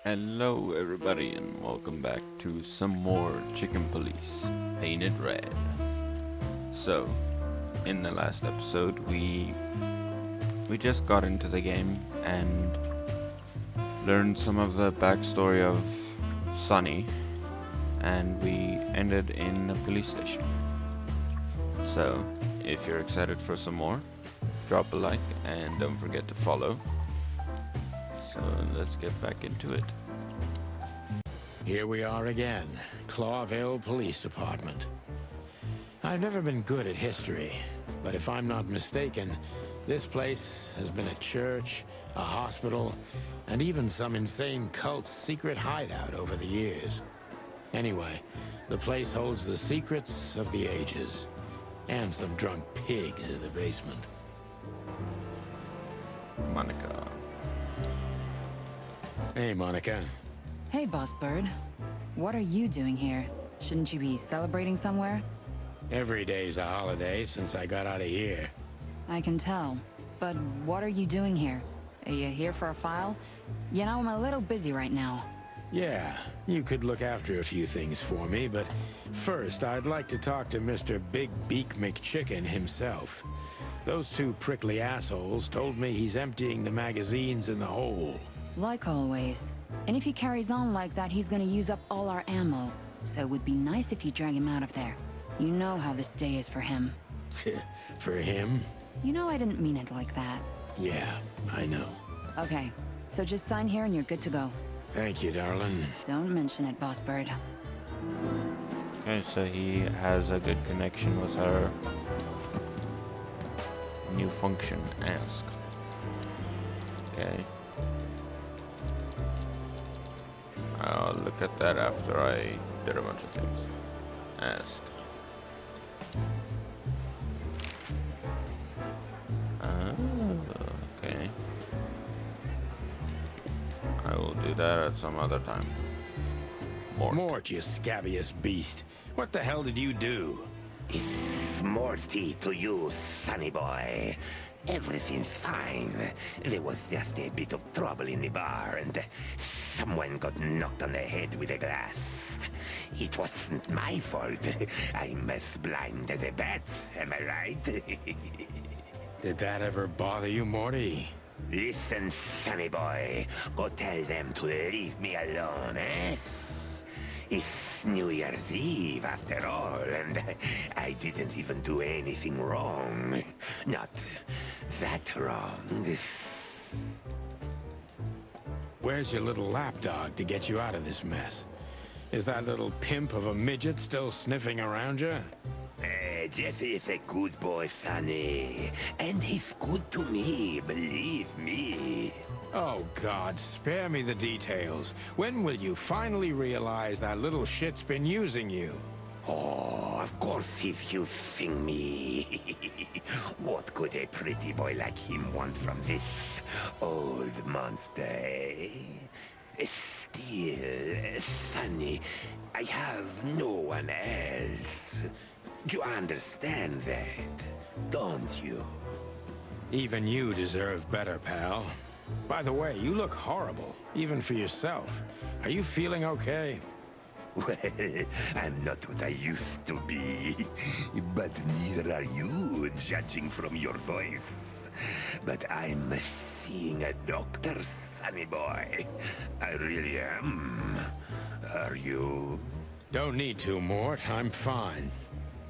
Hello, everybody, and welcome back to some more Chicken Police Painted Red. So, in the last episode, we just got into the game and learned some of the backstory of Sunny, and we ended in the police station. So, if you're excited for some more, drop a like and don't forget to follow. So, let's get back into it. Here we are again, Clawville Police Department. I've never been good at history, but if I'm not mistaken, this place has been a church, a hospital, and even some insane cult's secret hideout over the years. Anyway, the place holds the secrets of the ages, and some drunk pigs in the basement. Monica. Hey, Monica. Hey, Boss Bird. What are you doing here? Shouldn't you be celebrating somewhere? Every day's a holiday since I got out of here. I can tell. But what are you doing here? Are you here for a file? You know, I'm a little busy right now. Yeah, you could look after a few things for me, but first I'd like to talk to Mr. Big Beak McChicken himself. Those two prickly assholes told me he's emptying the magazines in the hole. Like always. And if he carries on like that, he's gonna use up all our ammo. So it would be nice if you drag him out of there. You know how this day is for him. For him? You know I didn't mean it like that. Yeah, I know. Okay, so just sign here and you're good to go. Thank you, darling. Don't mention it, Boss Bird. Okay, so he has a good connection with our new function, ask. Okay. I'll look at that after I did a bunch of things. Ask. Okay. I will do that at some other time. Mort, you scabious beast. What the hell did you do? It's Morty to you, sonny boy. Everything's fine. There was just a bit of trouble in the bar, and someone got knocked on the head with a glass. It wasn't my fault. I'm as blind as a bat, am I right? Did that ever bother you, Morty? Listen, sonny boy. Go tell them to leave me alone, eh? It's New Year's Eve, after all, and I didn't even do anything wrong. Not that wrong. Where's your little lapdog to get you out of this mess? Is that little pimp of a midget still sniffing around you? Jesse is a good boy, Sonny. And he's good to me, believe me. Oh, God, spare me the details. When will you finally realize that little shit's been using you? Oh, of course he's using me. What could a pretty boy like him want from this old monster, eh? Still, Sonny, I have no one else. You understand that, don't you? Even you deserve better, pal. By the way, you look horrible, even for yourself. Are you feeling okay? Well, I'm not what I used to be. But neither are you, judging from your voice. But I'm seeing a doctor, sonny boy. I really am. Are you? Don't need to, Mort. I'm fine.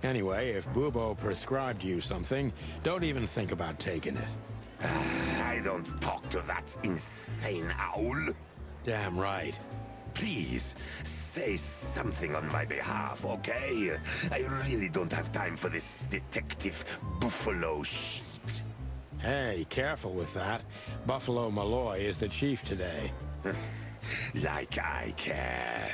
Anyway, if Bubo prescribed you something, don't even think about taking it. I don't talk to that insane owl. Damn right. Please, say something on my behalf, okay? I really don't have time for this detective buffalo shit. Hey, careful with that. Buffalo Malloy is the chief today. Like I care.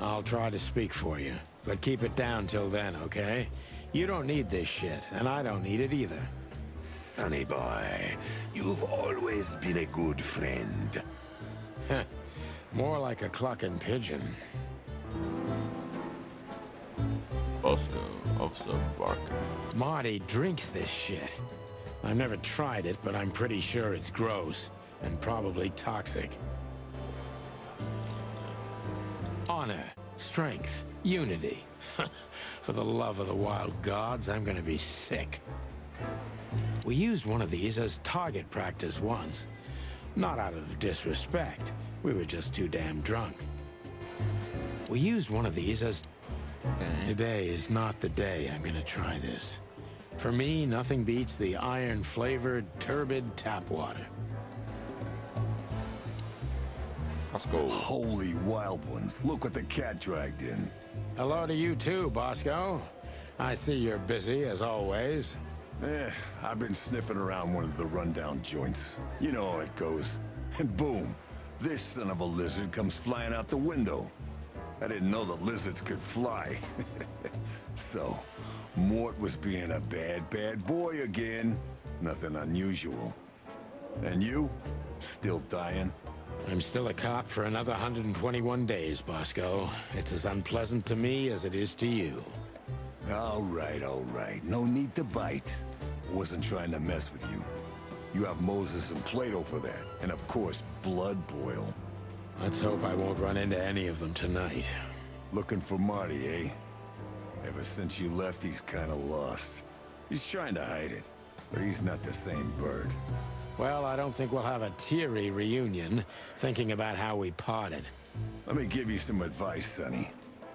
I'll try to speak for you, but keep it down till then, okay? You don't need this shit, and I don't need it either. Sonny boy, you've always been a good friend. More like a clucking pigeon. Bosco, Officer Barker. Marty drinks this shit. I've never tried it, but I'm pretty sure it's gross, and probably toxic. honor, strength, unity. For the love of the wild gods, I'm gonna be sick. We used one of these as target practice once. Not out of disrespect. We were just too damn drunk. We used one of these as... Today is not the day I'm gonna try this. For me, nothing beats the iron-flavored, turbid tap water. Let's go. Holy wild ones, look what the cat dragged in. Hello to you too, Bosco. I see you're busy, as always. I've been sniffing around one of the rundown joints. You know how it goes. And boom, this son of a lizard comes flying out the window. I didn't know the lizards could fly. So, Mort was being a bad boy again. Nothing unusual. And you? Still dying? I'm still a cop for another 121 days, Bosco. It's as unpleasant to me as it is to you. All right. No need to bite. Wasn't trying to mess with you. You have Moses and Plato for that. And of course, Blood Boil. Let's hope I won't run into any of them tonight. Looking for Marty, eh? Ever since you left, he's kinda lost. He's trying to hide it, but he's not the same bird. Well, I don't think we'll have a teary reunion, thinking about how we parted. Let me give you some advice, Sonny.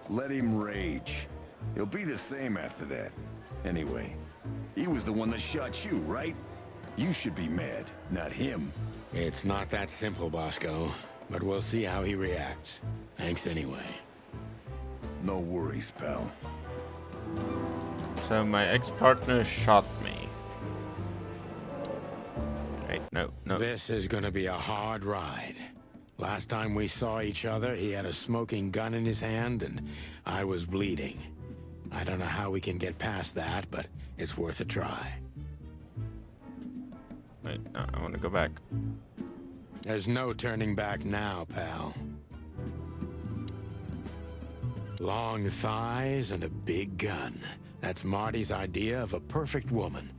Let him rage. He'll be the same after that. Anyway, he was the one that shot you, right? You should be mad, not him. It's not that simple, Bosco, but we'll see how he reacts. Thanks anyway. No worries, pal. So my ex-partner shot me. Wait, no. This is gonna be a hard ride. Last time we saw each other, he had a smoking gun in his hand, and I was bleeding. I don't know how we can get past that, but it's worth a try. Wait, no, I want to go back. There's no turning back now, pal. Long thighs and a big gun. That's Marty's idea of a perfect woman.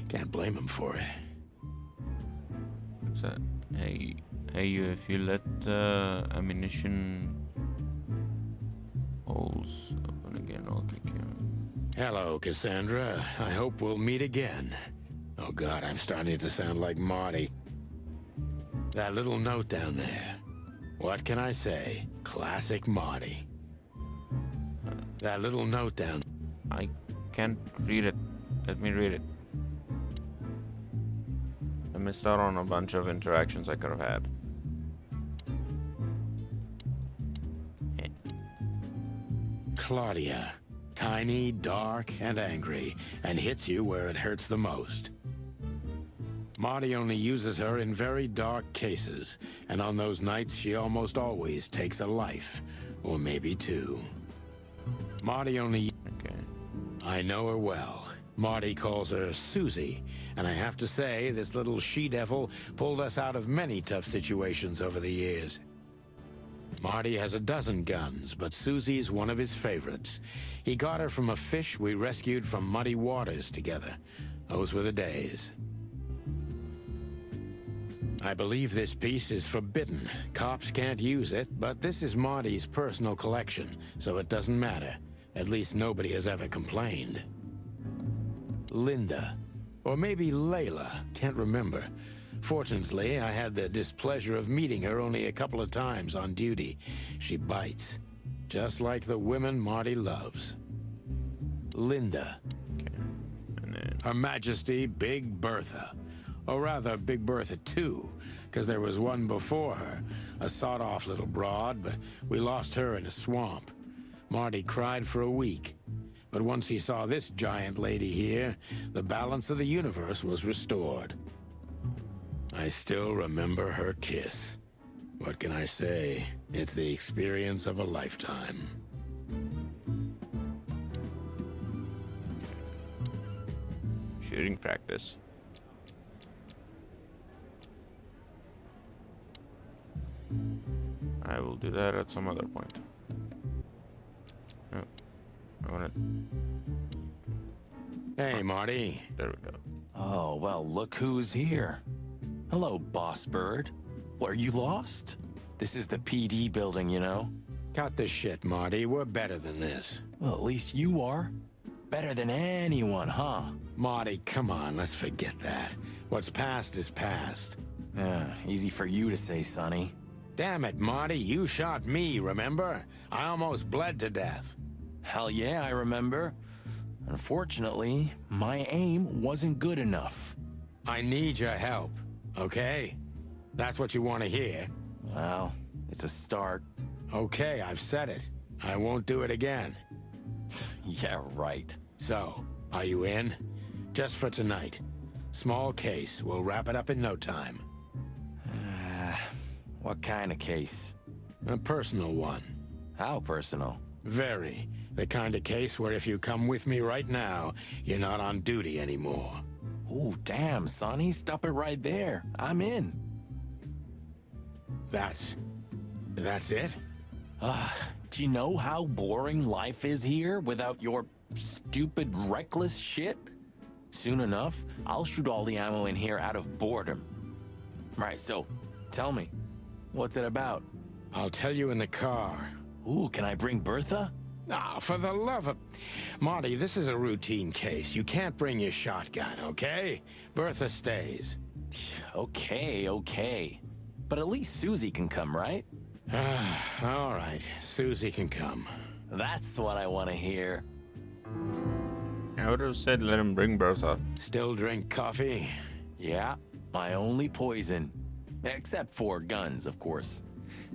Can't blame him for it. What's that? Hey, if you let ammunition holes open again, I'll kick you. Hello, Cassandra. I hope we'll meet again. Oh God, I'm starting to sound like Marty. That little note down there. What can I say? Classic Marty. That little note down. I can't read it. Let me read it. I missed out on a bunch of interactions I could have had. Claudia. Tiny, dark, and angry, and hits you where it hurts the most. Marty only uses her in very dark cases, and on those nights she almost always takes a life, or maybe two. Marty only... Okay. I know her well. Marty calls her Susie, and I have to say, this little she-devil pulled us out of many tough situations over the years. Marty has a dozen guns, but Susie's one of his favorites. He got her from a fish we rescued from muddy waters together. Those were the days. I believe this piece is forbidden. Cops can't use it, but this is Marty's personal collection, so it doesn't matter. At least nobody has ever complained. Linda. Or maybe Layla. Can't remember. Fortunately, I had the displeasure of meeting her only a couple of times on duty. She bites. Just like the women Marty loves. Linda. Okay. And then Her Majesty Big Bertha. Or rather, Big Bertha 2, because there was one before her. A sawed-off little broad, but we lost her in a swamp. Marty cried for a week. But once he saw this giant lady here, the balance of the universe was restored. I still remember her kiss. What can I say? It's the experience of a lifetime. shooting practice. I will do that at some other point. No, I want it. Hey, Marty. There we go. Oh, well, look who's here. Hello, Boss Bird. What, are you lost? This is the PD building, you know? Cut the shit, Marty. We're better than this. Well, at least you are. Better than anyone, huh? Marty, come on, let's forget that. What's past is past. Easy for you to say, Sonny. Damn it, Marty, you shot me, remember? I almost bled to death. Hell yeah, I remember. Unfortunately, my aim wasn't good enough. I need your help, okay? That's what you want to hear. Well, it's a start. Okay, I've said it. I won't do it again. Yeah, right. So, are you in? Just for tonight. Small case. We'll wrap it up in no time. What kind of case? A personal one. How personal? Very. The kind of case where if you come with me right now, you're not on duty anymore. Ooh, damn, Sonny, stop it right there. I'm in. That's it? Do you know how boring life is here without your stupid, reckless shit? Soon enough, I'll shoot all the ammo in here out of boredom. Right, so, tell me, what's it about? I'll tell you in the car. Ooh, can I bring Bertha? Ah, for the love of... Marty, this is a routine case. You can't bring your shotgun, okay? Bertha stays. Okay. But at least Susie can come, right? All right, Susie can come. That's what I want to hear. I would have said let him bring Bertha. Still drink coffee? Yeah, my only poison. Except for guns, of course.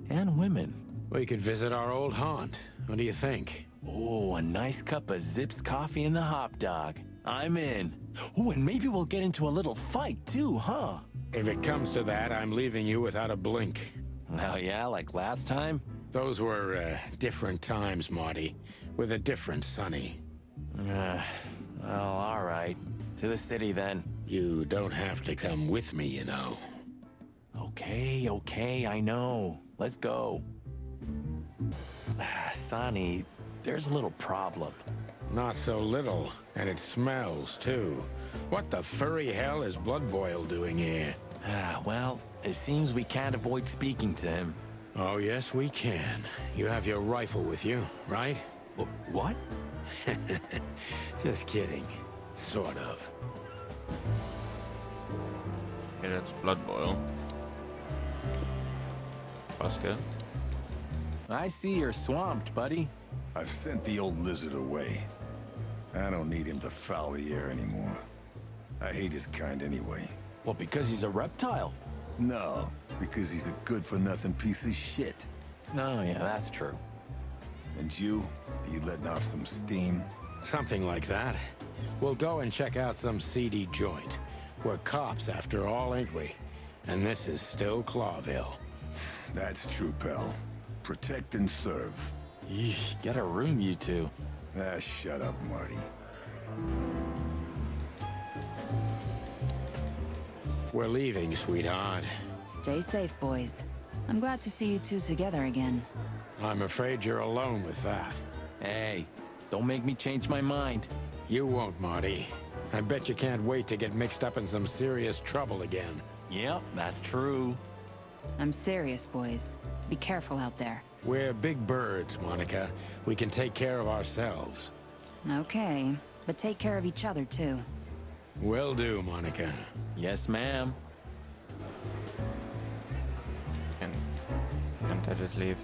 And women. We could visit our old haunt. What do you think? Oh, a nice cup of Zips coffee and the hot dog. I'm in. Oh, and maybe we'll get into a little fight too, huh? If it comes to that, I'm leaving you without a blink. Oh yeah, like last time? Those were, different times, Marty. With a different Sonny. Well, all right. To the city then. You don't have to come with me, you know. Okay, I know. Let's go. Sonny, there's a little problem. Not so little, and it smells, too. What the furry hell is Blood Boil doing here? Well, it seems we can't avoid speaking to him. Oh, yes, we can. You have your rifle with you, right? What? Just kidding. Sort of. Okay, that's Blood Boil. Oscar. I see you're swamped, buddy. I've sent the old lizard away. I don't need him to foul the air anymore. I hate his kind anyway. Well, because he's a reptile. No, because he's a good-for-nothing piece of shit. No, yeah, that's true. And you letting off some steam? Something like that. We'll go and check out some seedy joint. We're cops, after all, ain't we? And this is still Clawville. That's true, pal. Protect and serve. Eesh, get a room, you two. Ah, shut up, Marty. We're leaving, sweetheart. Stay safe, boys. I'm glad to see you two together again. I'm afraid you're alone with that. Hey, don't make me change my mind. You won't, Marty. I bet you can't wait to get mixed up in some serious trouble again. Yep, that's true. I'm serious, boys. Be careful out there. We're big birds, Monica. We can take care of ourselves. Okay, but take care of each other, too. Will do, Monica. Yes, ma'am. Can't I just leave?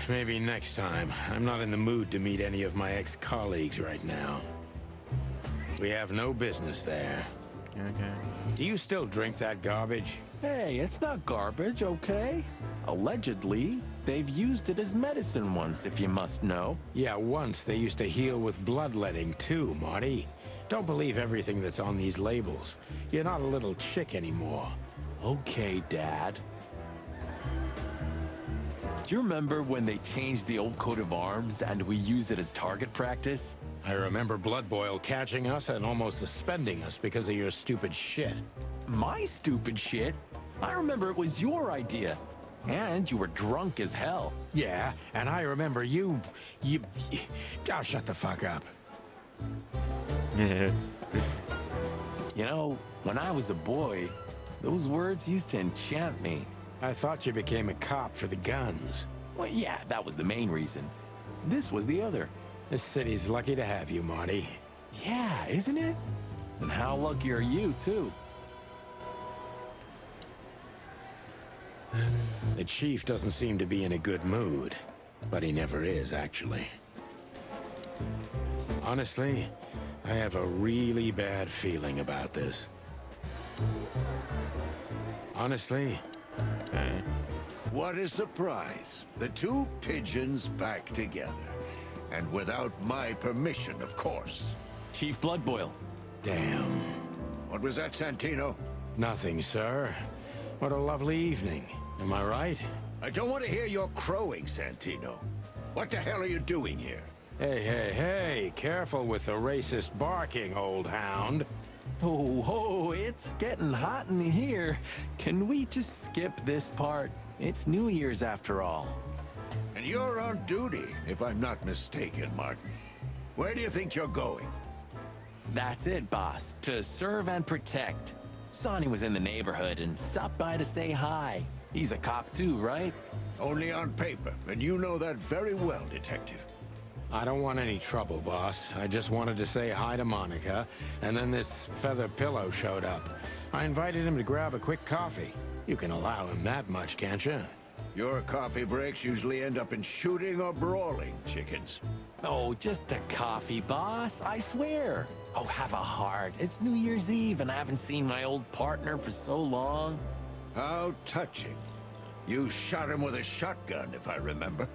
Maybe next time. I'm not in the mood to meet any of my ex-colleagues right now. We have no business there. Okay. Do you still drink that garbage? Hey, it's not garbage, okay? Allegedly, they've used it as medicine once, if you must know. Yeah, once they used to heal with bloodletting too, Marty. Don't believe everything that's on these labels. You're not a little chick anymore. Okay, Dad. Do you remember when they changed the old coat of arms and we used it as target practice? I remember Blood Boil catching us and almost suspending us because of your stupid shit. My stupid shit? I remember it was your idea. And you were drunk as hell. Yeah, and I remember you... Oh, shut the fuck up. You know, when I was a boy, those words used to enchant me. I thought you became a cop for the guns. Well, yeah, that was the main reason. This was the other. This city's lucky to have you, Marty. Yeah, isn't it? And how lucky are you, too? The chief doesn't seem to be in a good mood, but he never is, actually. Honestly, I have a really bad feeling about this. Honestly, What a surprise. The two pigeons back together. And without my permission, of course. Chief Bloodboil. damn. What was that, Santino? Nothing, sir. What a lovely evening. Am I right? I don't want to hear your crowing, Santino. What the hell are you doing here? Hey, hey, hey, careful with the racist barking, old hound. Oh, it's getting hot in here. Can we just skip this part? It's New Year's after all. And you're on duty, if I'm not mistaken, Martin. Where do you think you're going? That's it, boss. To serve and protect. Sonny was in the neighborhood and stopped by to say hi. He's a cop too, right? Only on paper, and you know that very well, Detective. I don't want any trouble, boss. I just wanted to say hi to Monica, and then this feather pillow showed up. I invited him to grab a quick coffee. You can allow him that much, can't you? Your coffee breaks usually end up in shooting or brawling, chickens. Oh, just a coffee, boss. I swear. Oh, have a heart. It's New Year's Eve, and I haven't seen my old partner for so long. How touching. You shot him with a shotgun, if I remember.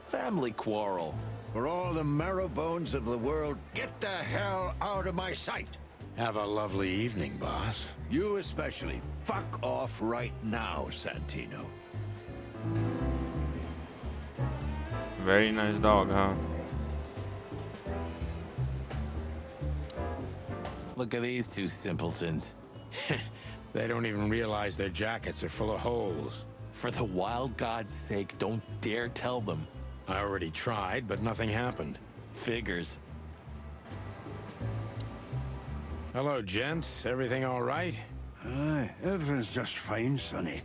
Family quarrel. For all the marrow bones of the world, get the hell out of my sight! Have a lovely evening, boss. You especially. Fuck off right now, Santino. Very nice dog, huh? Look at these two simpletons. They don't even realize their jackets are full of holes. For the wild God's sake, don't dare tell them. I already tried, but nothing happened. Figures. Hello, gents. Everything all right? Aye, everything's just fine, Sonny.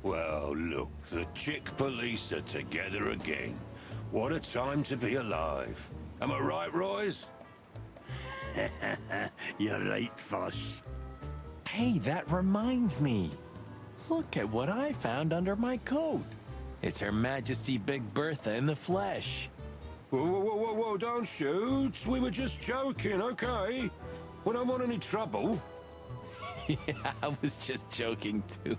Well, look, the chick police are together again. What a time to be alive. Am I right, Royce? You're right, Foss. Hey, that reminds me. Look at what I found under my coat. It's Her Majesty Big Bertha in the flesh. Whoa, whoa, whoa, whoa, whoa, don't shoot. We were just joking, okay? We don't want any trouble. Yeah, I was just joking too.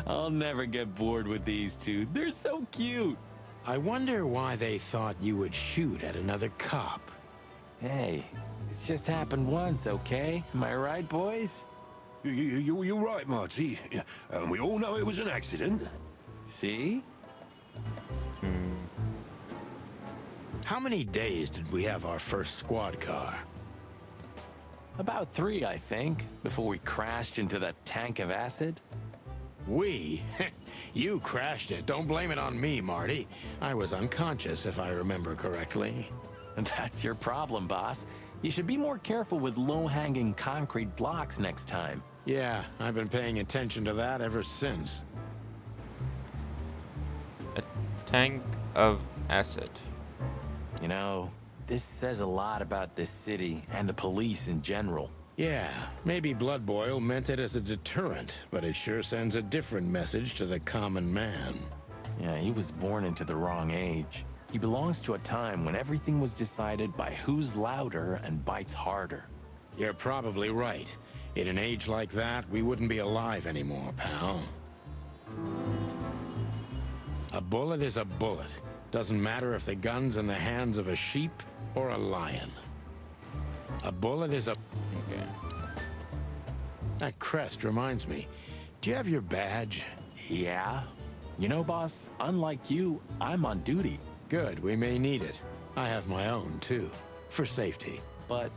I'll never get bored with these two. They're so cute. I wonder why they thought you would shoot at another cop. Hey, it's just happened once, okay? Am I right, boys? You're right, Marty. Yeah, and we all know it was an accident. See? How many days did we have our first squad car? About 3, I think, before we crashed into that tank of acid. We? You crashed it. Don't blame it on me, Marty. I was unconscious, if I remember correctly. And that's your problem, boss. You should be more careful with low-hanging concrete blocks next time. Yeah, I've been paying attention to that ever since. A tank of acid. You know, this says a lot about this city and the police in general. Yeah, maybe Blood Boil meant it as a deterrent, but it sure sends a different message to the common man. Yeah, he was born into the wrong age. He belongs to a time when everything was decided by who's louder and bites harder. You're probably right. In an age like that, we wouldn't be alive anymore, pal. A bullet is a bullet. Doesn't matter if the gun's in the hands of a sheep or a lion. A bullet is a... Okay. That crest reminds me. Do you have your badge? Yeah? You know, boss, unlike you, I'm on duty. Good, we may need it. I have my own, too. For safety. But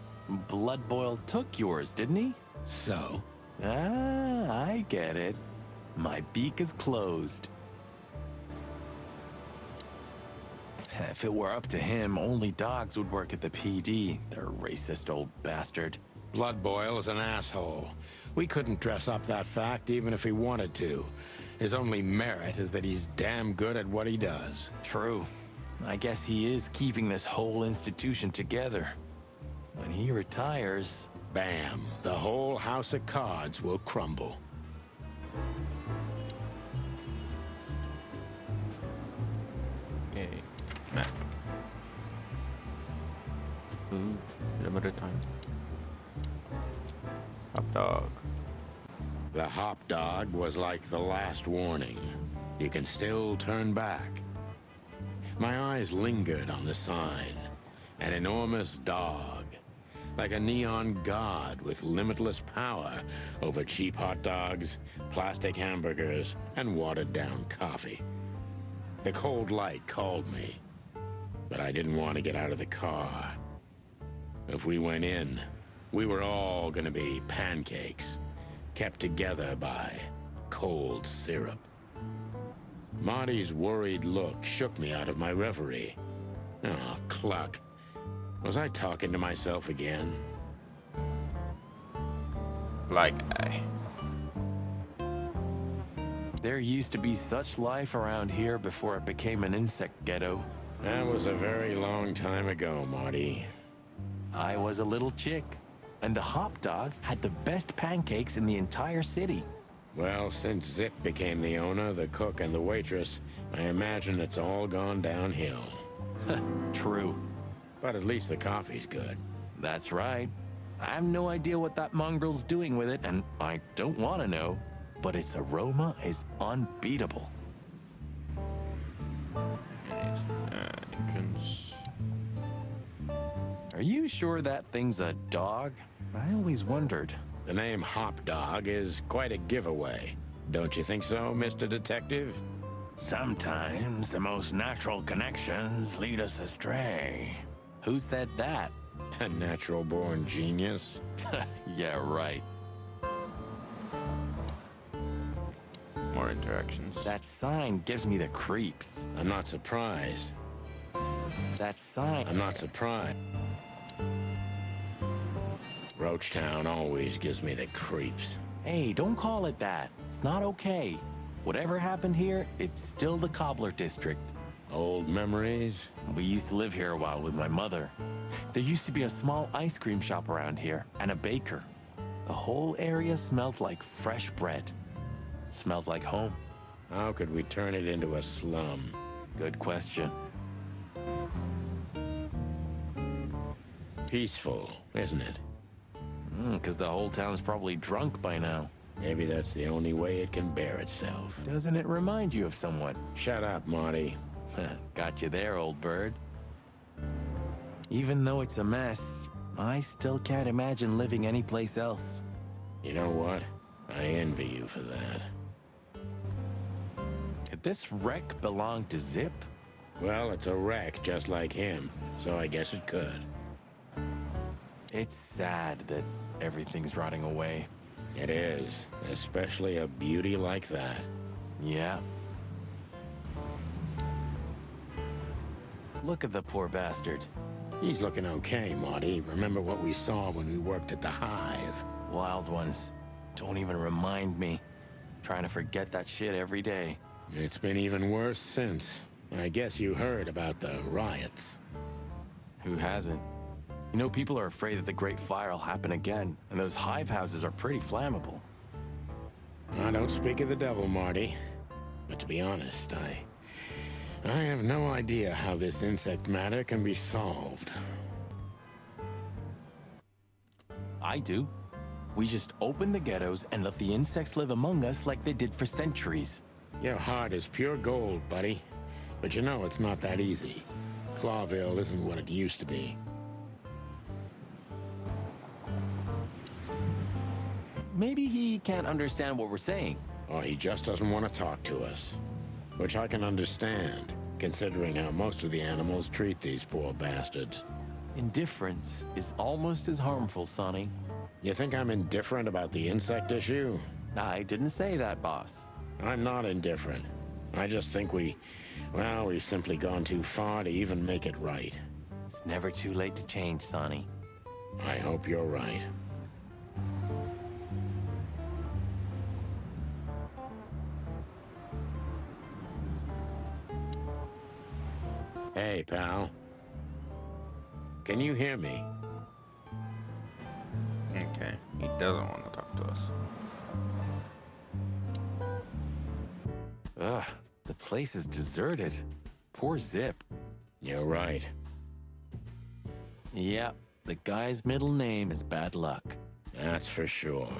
Blood Boil took yours, didn't he? So? Ah, I get it. My beak is closed. If it were up to him, only dogs would work at the PD. They're racist old bastard. Blood Boil is an asshole. We couldn't dress up that fact even if we wanted to. His only merit is that he's damn good at what he does. True. I guess he is keeping this whole institution together. When he retires... Bam! The whole house of cards will crumble. Okay, map. Ooh, limited time. Hot dog. The hop dog was like the last warning. You can still turn back. My eyes lingered on the sign. An enormous dog. Like a neon god with limitless power over cheap hot dogs, plastic hamburgers, and watered-down coffee. The cold light called me, but I didn't want to get out of the car. If we went in, we were all gonna be pancakes, kept together by cold syrup. Marty's worried look shook me out of my reverie. Oh, cluck. Was I talking to myself again? Like I. There used to be such life around here before it became an insect ghetto. That was a very long time ago, Marty. I was a little chick, and the hop dog had the best pancakes in the entire city. Well, since Zip became the owner, the cook, and the waitress, I imagine it's all gone downhill. True. But at least the coffee's good. That's right. I have no idea what that mongrel's doing with it, and I don't want to know, but its aroma is unbeatable. Entrance. Are you sure that thing's a dog? I always wondered. The name Hop Dog is quite a giveaway. Don't you think so, Mr. Detective? Sometimes the most natural connections lead us astray. Who said that? A natural-born genius? Yeah, right. More interactions. That sign gives me the creeps. I'm not surprised. That sign... I'm not surprised. Roachtown always gives me the creeps. Hey, don't call it that. It's not okay. Whatever happened here, it's still the Cobbler District. Old memories? We used to live here a while with my mother. There used to be a small ice cream shop around here, and a baker. The whole area smelled like fresh bread. Smelled like home. How could we turn it into a slum? Good question. Peaceful, isn't it? 'Cause the whole town's probably drunk by now. Maybe that's the only way it can bear itself. Doesn't it remind you of someone? Shut up, Marty. Got you there, old bird. Even though it's a mess, I still can't imagine living anyplace else. You know what? I envy you for that. Could this wreck belong to Zip? Well, it's a wreck just like him, so I guess it could. It's sad that everything's rotting away. It is, especially a beauty like that. Yeah. Look at the poor bastard. He's looking okay, Marty. Remember what we saw when we worked at the Hive? Wild ones. Don't even remind me. Trying to forget that shit every day. It's been even worse since. I guess you heard about the riots. Who hasn't? You know, people are afraid that the Great Fire will happen again, and those hive houses are pretty flammable. I don't speak of the devil, Marty. But to be honest, I have no idea how this insect matter can be solved. I do. We just open the ghettos and let the insects live among us like they did for centuries. Your heart is pure gold, buddy. But you know it's not that easy. Clawville isn't what it used to be. Maybe he can't understand what we're saying. Or he just doesn't want to talk to us. Which I can understand, considering how most of the animals treat these poor bastards. Indifference is almost as harmful, Sonny. You think I'm indifferent about the insect issue? I didn't say that, boss. I'm not indifferent. I just think we've simply gone too far to even make it right. It's never too late to change, Sonny. I hope you're right. Hey, pal. Can you hear me? Okay, he doesn't want to talk to us. Ugh, the place is deserted. Poor Zip. You're right. Yep, the guy's middle name is Bad Luck. That's for sure.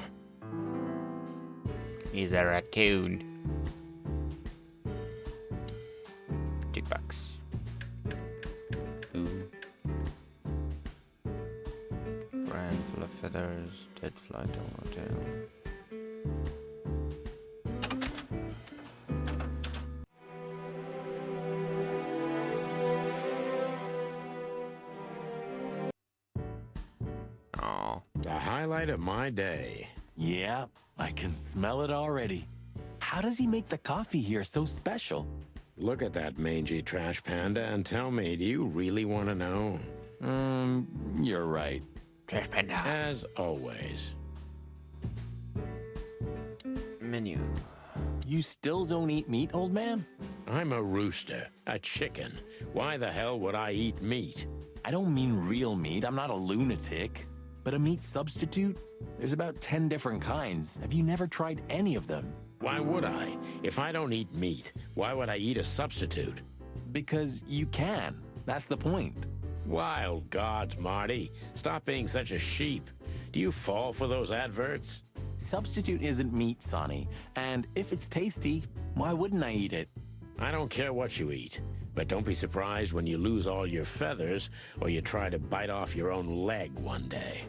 He's a raccoon. Jukebox. Ooh. Brand full of feathers, dead fly to tail. Oh, The highlight of my day. Yep, I can smell it already. How does he make the coffee here so special? Look at that mangy trash panda and tell me, do you really want to know? You're right. trash panda. As always. Menu. You still don't eat meat, old man? I'm a rooster, a chicken. Why the hell would I eat meat? I don't mean real meat. I'm not a lunatic. But a meat substitute? There's about 10 different kinds. Have you never tried any of them? Why would I? If I don't eat meat, why would I eat a substitute? Because you can. That's the point. Wild gods, Marty. Stop being such a sheep. Do you fall for those adverts? Substitute isn't meat, Sonny. And if it's tasty, why wouldn't I eat it? I don't care what you eat, but don't be surprised when you lose all your feathers or you try to bite off your own leg one day.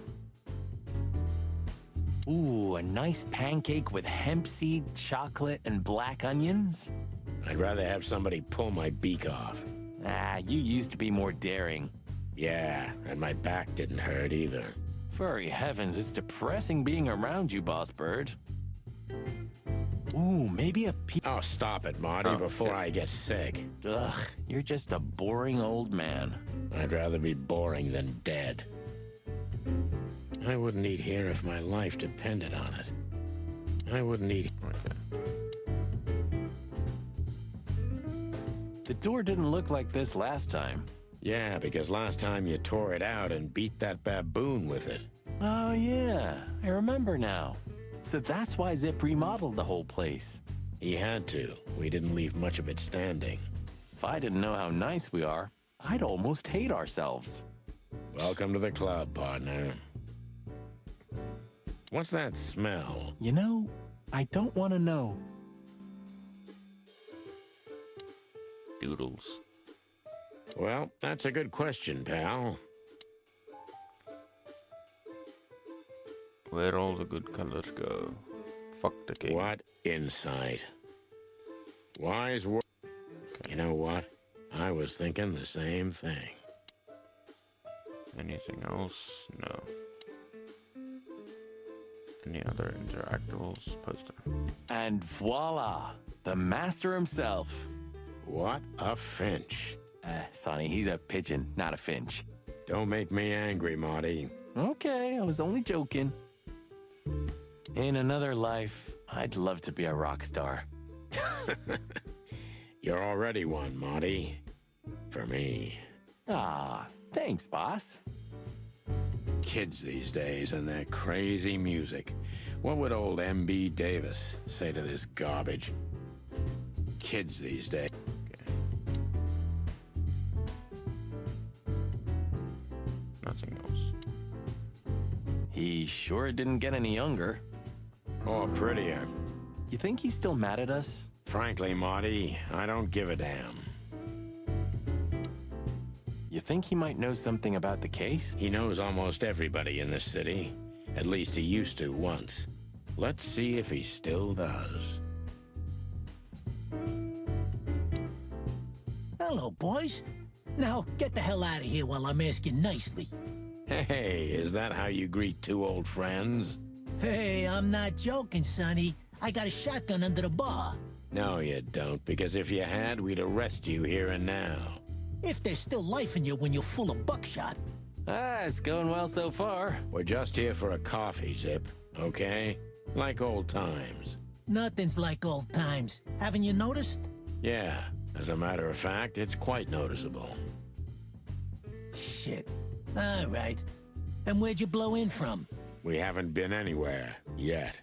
Ooh, a nice pancake with hemp seed, chocolate, and black onions? I'd rather have somebody pull my beak off. Ah, you used to be more daring. Yeah, and my back didn't hurt either. Furry heavens, it's depressing being around you, Boss Bird. Ooh, maybe a Oh, stop it, Marty, Oh, before shit. I get sick. Ugh, you're just a boring old man. I'd rather be boring than dead. I wouldn't eat here if my life depended on it. I wouldn't eat... Okay. The door didn't look like this last time. Yeah, because last time you tore it out and beat that baboon with it. Oh, yeah, I remember now. So that's why Zip remodeled the whole place. He had to. We didn't leave much of it standing. If I didn't know how nice we are, I'd almost hate ourselves. Welcome to the club, partner. What's that smell? You know, I don't want to know. Doodles. Well, that's a good question, pal. Where all the good colors go? Fuck the king. What insight. Wise word. You know what? I was thinking the same thing. Anything else? No. Any other interactables? Poster. And voila, the master himself. What a finch. Sonny, he's a pigeon, not a finch. Don't make me angry, Marty. Okay, I was only joking. In another life, I'd love to be a rock star. You're already one, Marty. For me. Ah, thanks, boss. Kids these days and their crazy music. What would old M.B. Davis say to this garbage? Kids these days. Nothing else. He sure didn't get any younger. Or prettier. You think he's still mad at us? Frankly, Marty, I don't give a damn. You think he might know something about the case? He knows almost everybody in this city. At least he used to once. Let's see if he still does. Hello, boys. Now, get the hell out of here while I'm asking nicely. Hey, is that how you greet two old friends? Hey, I'm not joking, Sonny. I got a shotgun under the bar. No, you don't, because if you had, we'd arrest you here and now. If there's still life in you when you're full of buckshot. Ah, it's going well so far. We're just here for a coffee, Zip, okay? Like old times. Nothing's like old times. Haven't you noticed? Yeah, As a matter of fact, it's quite noticeable. Shit. All right. And where'd you blow in from? We haven't been anywhere yet,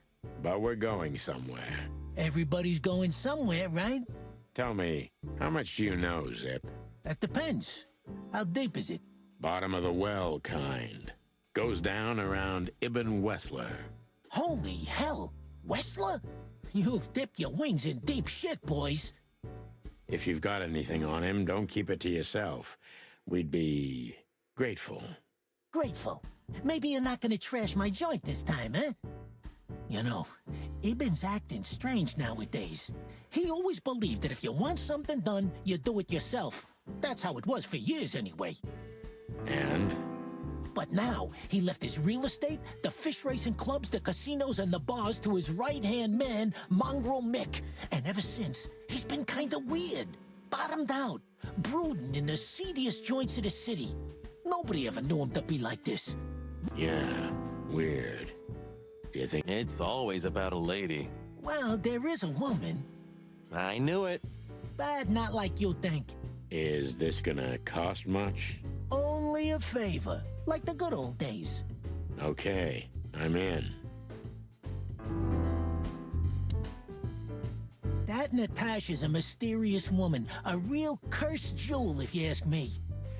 but we're going somewhere. Everybody's going somewhere, right? Tell me, how much do you know, Zip? That depends. How deep is it? Bottom of the well kind. Goes down around Ibn Wessler. Holy hell! Wessler? You've dipped your wings in deep shit, boys. If you've got anything on him, don't keep it to yourself. We'd be grateful. Grateful. Maybe you're not gonna trash my joint this time, eh? You know, Ibn's acting strange nowadays. He always believed that if you want something done, you do it yourself. That's how it was for years anyway. And? But now, he left his real estate, the fish racing clubs, the casinos, and the bars to his right-hand man, Mongrel Mick. And ever since, he's been kinda weird. Bottomed out, brooding in the seediest joints of the city. Nobody ever knew him to be like this. Yeah, weird. Do you think... It's always about a lady. Well, there is a woman, I knew it. but not like you think. Is this gonna cost much? Only a favor, like the good old days. Okay, I'm in. That Natasha's a mysterious woman, a real cursed jewel if you ask me.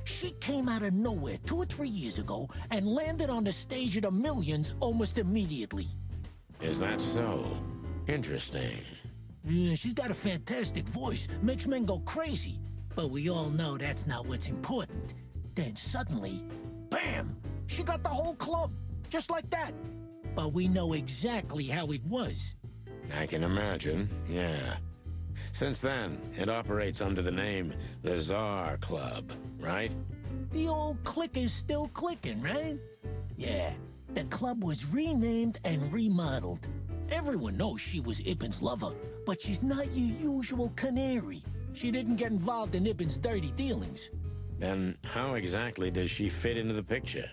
She came out of nowhere 2 or 3 years ago and landed on the stage of the Millions almost immediately. Is that so? Interesting. Yeah, she's got a fantastic voice, makes men go crazy. But we all know that's not what's important. Then suddenly, bam! She got the whole club, just like that. But we know exactly how it was. I can imagine, yeah. Since then, it operates under the name the Czar Club, right? The old click is still clicking, right? Yeah, the club was renamed and remodeled. Everyone knows she was Ibn's lover, but she's not your usual canary. She didn't get involved in Ibn's dirty dealings. Then how exactly does she fit into the picture?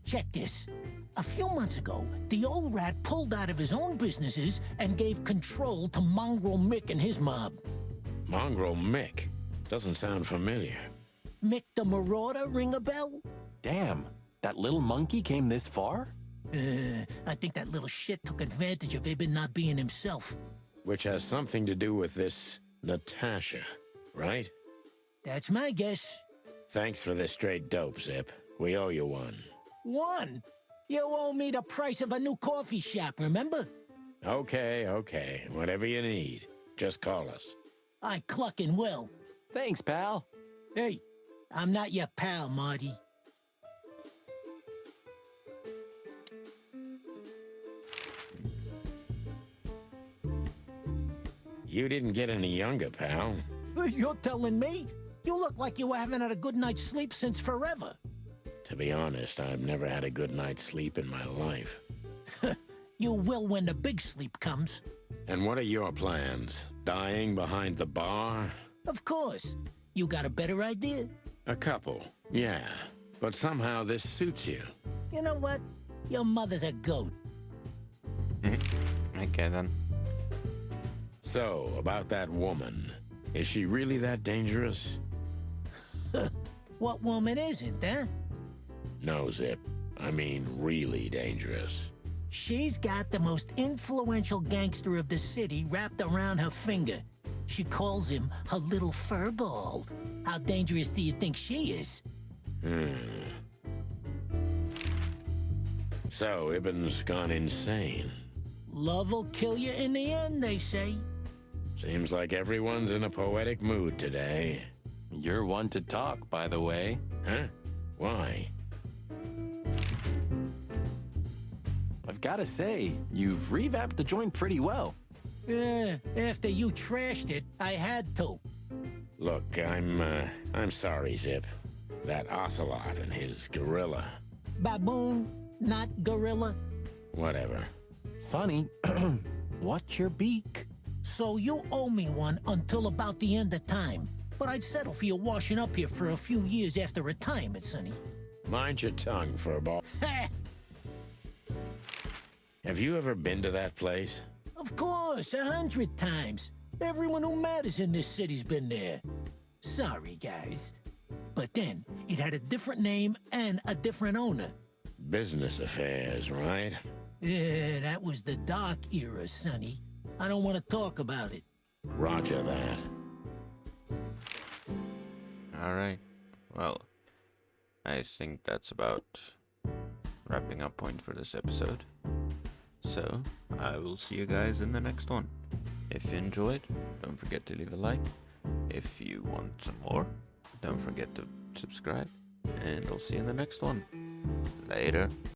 Check this. A few months ago, the old rat pulled out of his own businesses and gave control to Mongrel Mick and his mob. Mongrel Mick? Doesn't sound familiar. Mick the Marauder ring a bell? Damn, that little monkey came this far? I think that little shit took advantage of Ibn not being himself. Which has something to do with this Natasha, right? That's my guess. Thanks for the straight dope, Zip. We owe you one. One? You owe me the price of a new coffee shop, remember? Okay. Whatever you need. Just call us. I clucking will. Thanks, pal. Hey, I'm not your pal, Marty. You didn't get any younger, pal. You're telling me? You look like you haven't had a good night's sleep since forever. To be honest, I've never had a good night's sleep in my life. You will when the big sleep comes. And what are your plans? Dying behind the bar? Of course. You got a better idea? A couple, yeah. But somehow this suits you. You know what? Your mother's a goat. Okay then. So, about that woman. Is she really that dangerous? What woman isn't, huh? No, Zip. I mean really dangerous. She's got the most influential gangster of the city wrapped around her finger. She calls him her little furball. How dangerous do you think she is? So, Ibn's gone insane. Love will kill you in the end, they say. Seems like everyone's in a poetic mood today. You're one to talk, by the way. Huh? Why? I've gotta say, you've revamped the joint pretty well. After you trashed it, I had to. Look, I'm sorry, Zip. That Ocelot and his gorilla. Baboon, not gorilla. Whatever. Sonny, what's your beak? So you owe me one until about the end of time. But I'd settle for you washing up here for a few years after retirement, Sonny. Mind your tongue, furball. Have you ever been to that place? Of course, 100 times. Everyone who matters in this city's been there. Sorry, guys. But then, it had a different name and a different owner. Business affairs, right? Yeah, that was the dark era, Sonny. I don't want to talk about it. Roger that. Alright. Well, I think that's about wrapping up point for this episode. So, I will see you guys in the next one. If you enjoyed, don't forget to leave a like. If you want some more, don't forget to subscribe. And I'll see you in the next one. Later.